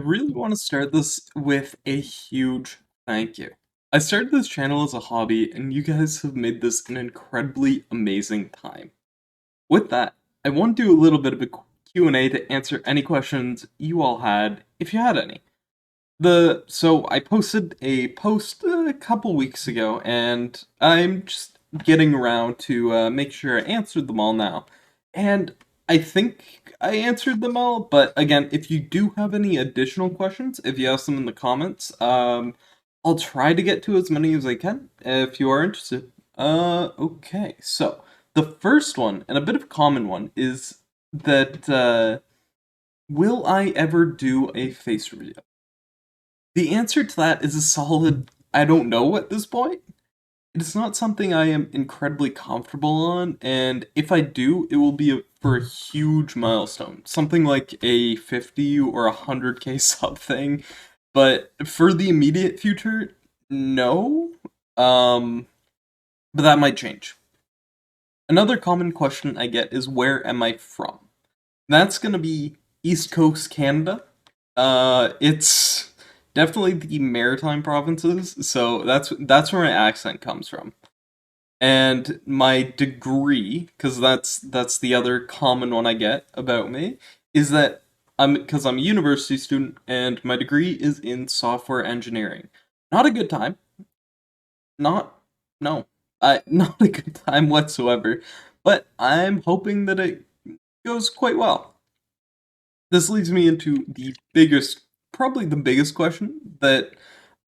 really want to start this with a huge thank you. I started this channel as a hobby, and you guys have made this an incredibly amazing time. With that, I want to do a little bit of a Q&A to answer any questions you all had, if you had any. So I posted a post a couple weeks ago, and I'm just getting around to make sure I answered them all now. And I think I answered them all, but again, if you do have any additional questions, if you have some in the comments, I'll try to get to as many as I can if you are interested. Okay, so the first one, and a bit of a common one, is that will I ever do a face reveal? The answer to that is a solid I don't know at this point. It is not something I am incredibly comfortable on, and if I do, it will be for a huge milestone. Something like a 50 or 100k sub thing. But for the immediate future, no. Um, but that might change. Another common question I get is where am I from? That's gonna be East Coast Canada. It's definitely the maritime provinces, so that's where my accent comes from. And my degree, because that's the other common one I get about me, is that I'm a university student, and my degree is in software engineering. Not a good time. Not no, not a good time whatsoever. But I'm hoping that it goes quite well. This leads me into probably the biggest question that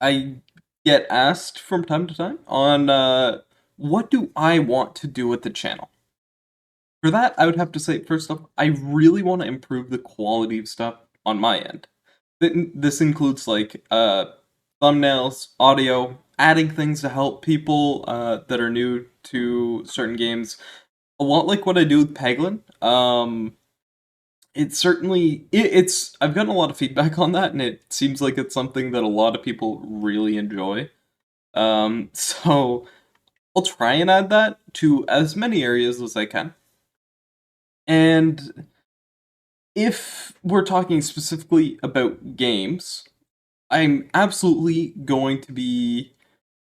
I get asked from time to time on what do I want to do with the channel? For that, I would have to say, first off, I really want to improve the quality of stuff on my end. This includes like thumbnails, audio, adding things to help people that are new to certain games. A lot like what I do with Peglin. It's I've gotten a lot of feedback on that, and it seems like it's something that a lot of people really enjoy. So I'll try and add that to as many areas as I can. And if we're talking specifically about games, I'm absolutely going to be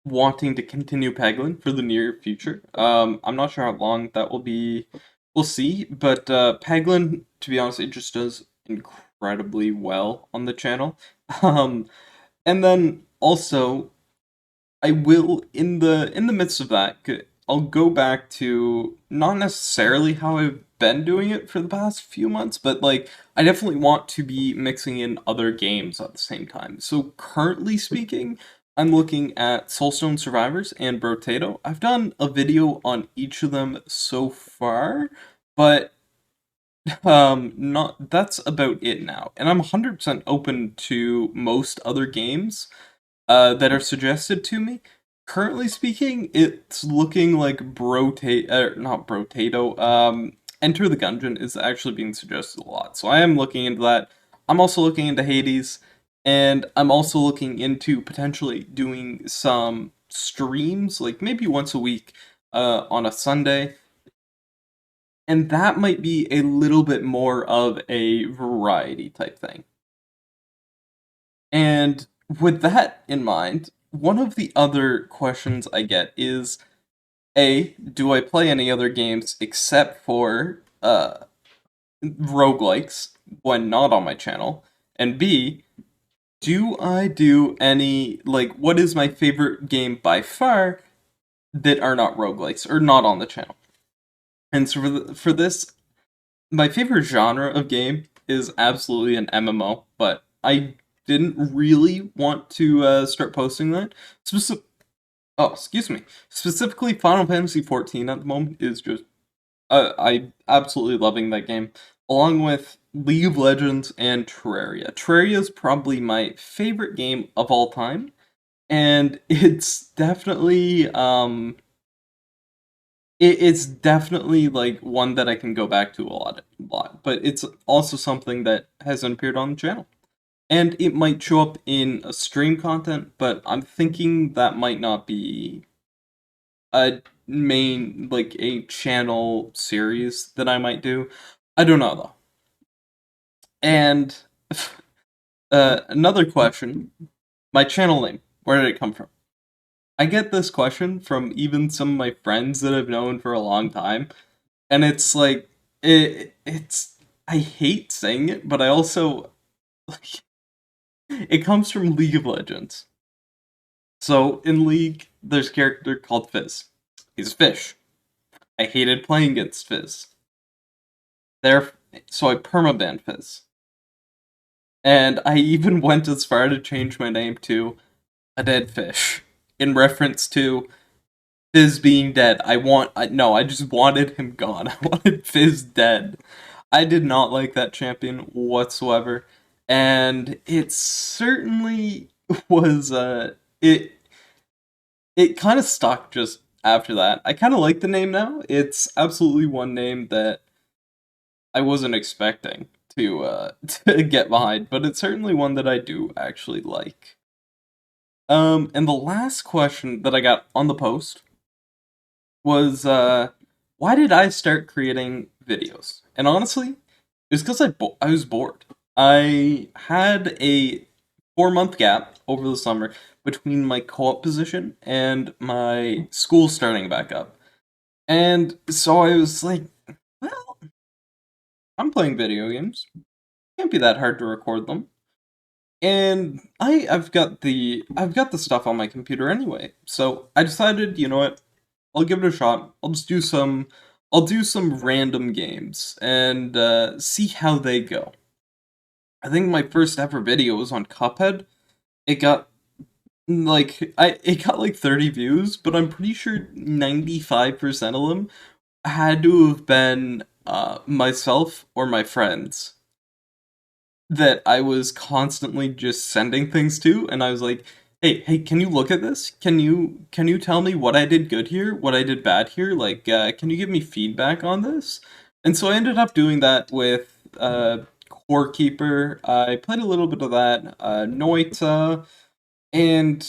wanting to continue Peglin for the near future. I'm not sure how long that will be. We'll see, but Peglin, to be honest, it just does incredibly well on the channel. Um, and then also, I will in the midst of that, I'll go back to not necessarily how I've been doing it for the past few months, but like I definitely want to be mixing in other games at the same time. So currently speaking, I'm looking at Soulstone Survivors and Brotato. I've done a video on each of them so far, but not that's about it now. And I'm 100% open to most other games that are suggested to me. Currently speaking, it's looking like not Brotato. Enter the Gungeon is actually being suggested a lot, so I am looking into that. I'm also looking into Hades, and I'm also looking into potentially doing some streams, like maybe once a week, on a Sunday, and that might be a little bit more of a variety type thing. And with that in mind, one of the other questions I get is A, do I play any other games except for roguelikes when not on my channel? And B, do I do any, like, what is my favorite game by far that are not roguelikes or not on the channel? And so for this, my favorite genre of game is absolutely an MMO, but I didn't really want to start posting that. Oh, excuse me. Specifically, Final Fantasy XIV at the moment is just I absolutely loving that game, along with League of Legends and Terraria. Terraria is probably my favorite game of all time, and it's definitely like one that I can go back to a lot. But it's also something that hasn't appeared on the channel. And it might show up in a stream content, but I'm thinking that might not be a main, like a channel series that I might do. I don't know though. And Another question. My channel name. Where did it come from? I get this question from even some of my friends that I've known for a long time, and it's like it's I hate saying it, but I also like it comes from League of Legends. So in League, there's a character called Fizz. He's a fish. I hated playing against Fizz. There, so I permabanned Fizz, and I even went as far to change my name to a dead fish in reference to Fizz being dead. No, I just wanted him gone. I wanted Fizz dead. I did not like that champion whatsoever, and it certainly was it it kind of stuck just after that. I kind of like the name now. It's absolutely one name that I wasn't expecting to to get behind, but it's certainly one that I do actually like. And the last question that I got on the post was why did I start creating videos? And honestly, it was because I was bored. I had a 4 month gap over the summer between my co-op position and my school starting back up. And so I was like, well, I'm playing video games. Can't be that hard to record them. And I've got the stuff on my computer anyway. So I decided, you know what? I'll give it a shot. I'll do some random games and see how they go. I think my first ever video was on Cuphead. It got it got like 30 views, but I'm pretty sure 95% of them had to have been myself or my friends that I was constantly just sending things to, and I was like, hey, can you look at this? Can you tell me what I did good here, what I did bad here? Like, can you give me feedback on this?" And so I ended up doing that with Core Keeper. I played a little bit of that, Noita, and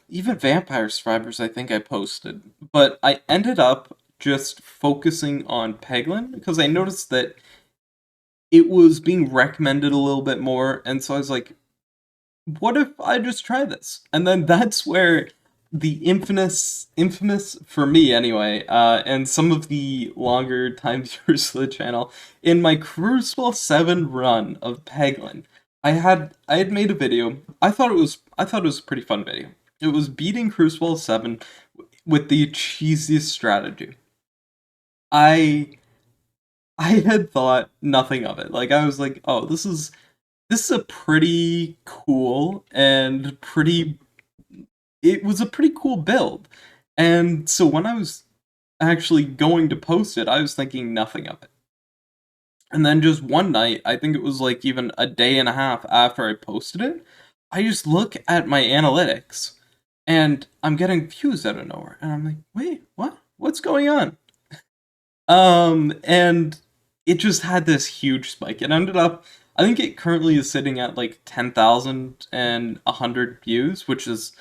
even Vampire Survivors. I think I posted, but I ended up just focusing on Peglin because I noticed that it was being recommended a little bit more, and so I was like, what if I just try this? And then that's where the infamous for me anyway, and some of the longer time viewers of the channel, in my Crucible 7 run of Peglin, I had made a video. I thought it was a pretty fun video. It was beating Crucible 7 with the cheesiest strategy. I I had thought nothing of it. Like I was like, oh, this is a pretty cool and pretty it was a pretty cool build. And so when I was actually going to post it, I was thinking nothing of it. And then just one night, I think it was like even a day and a half after I posted it, I just look at my analytics and I'm getting views out of nowhere. And I'm like, wait, what? What's going on? And it just had this huge spike. It ended up, I think it currently is sitting at like 10,100 views, which is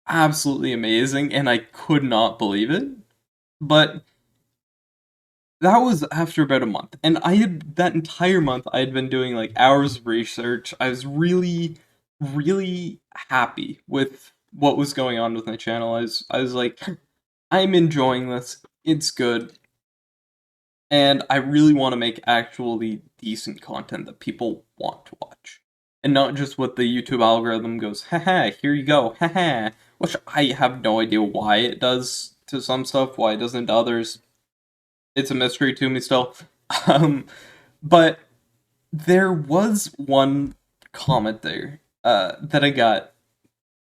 absolutely amazing, and I could not believe it. But that was after about a month, and I had that entire month I had been doing like hours of research. I was really, really happy with what was going on with my channel. I was like, I'm enjoying this. It's good. And I really want to make actually decent content that people want to watch. And not just what the YouTube algorithm goes, haha, here you go, haha. Which I have no idea why it does to some stuff, why it doesn't to others. It's a mystery to me still. Um, but there was one comment there that I got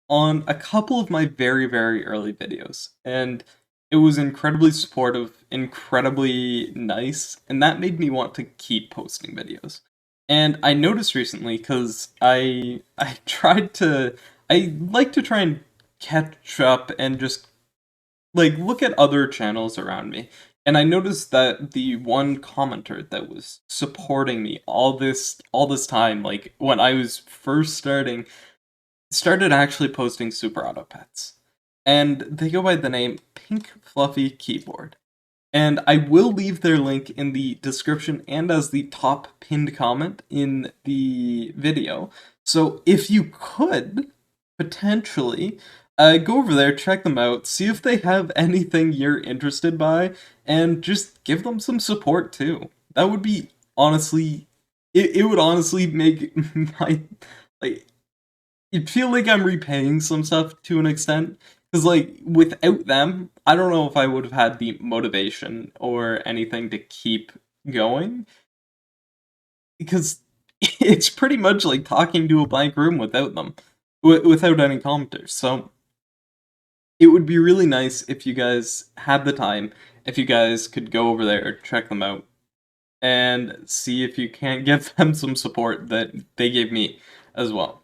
on a couple of my very, very early videos. And it was incredibly supportive, incredibly nice, and that made me want to keep posting videos. And I noticed recently because I tried to I like to try and catch up and just like look at other channels around me. And I noticed that the one commenter that was supporting me all this time, like when I was first started actually posting Super Auto Pets. And they go by the name Pink Fluffy Keyboard. And I will leave their link in the description and as the top pinned comment in the video. So if you could potentially go over there, check them out, see if they have anything you're interested by, and just give them some support too. That would be honestly, it would honestly make my like it feel like I'm repaying some stuff to an extent. Because like without them, I don't know if I would have had the motivation or anything to keep going. Because it's pretty much like talking to a blank room without them, without any commenters. So it would be really nice if you guys had the time, if you guys could go over there, check them out, and see if you can't give them some support that they gave me as well.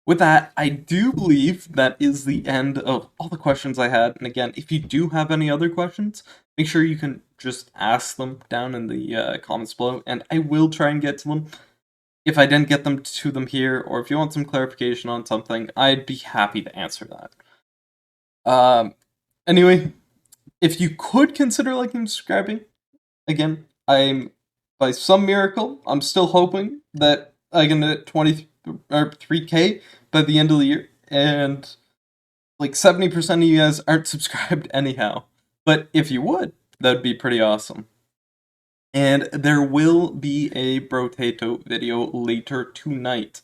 With that, I do believe that is the end of all the questions I had. And again, if you do have any other questions, make sure you can just ask them down in the comments below, and I will try and get to them. If I didn't get them to them here, or if you want some clarification on something, I'd be happy to answer that. Anyway, if you could consider liking and subscribing, again, by some miracle, I'm still hoping that I can hit 20 or 3K by the end of the year, and like 70% of you guys aren't subscribed anyhow. But if you would, that'd be pretty awesome. And there will be a Brotato video later tonight.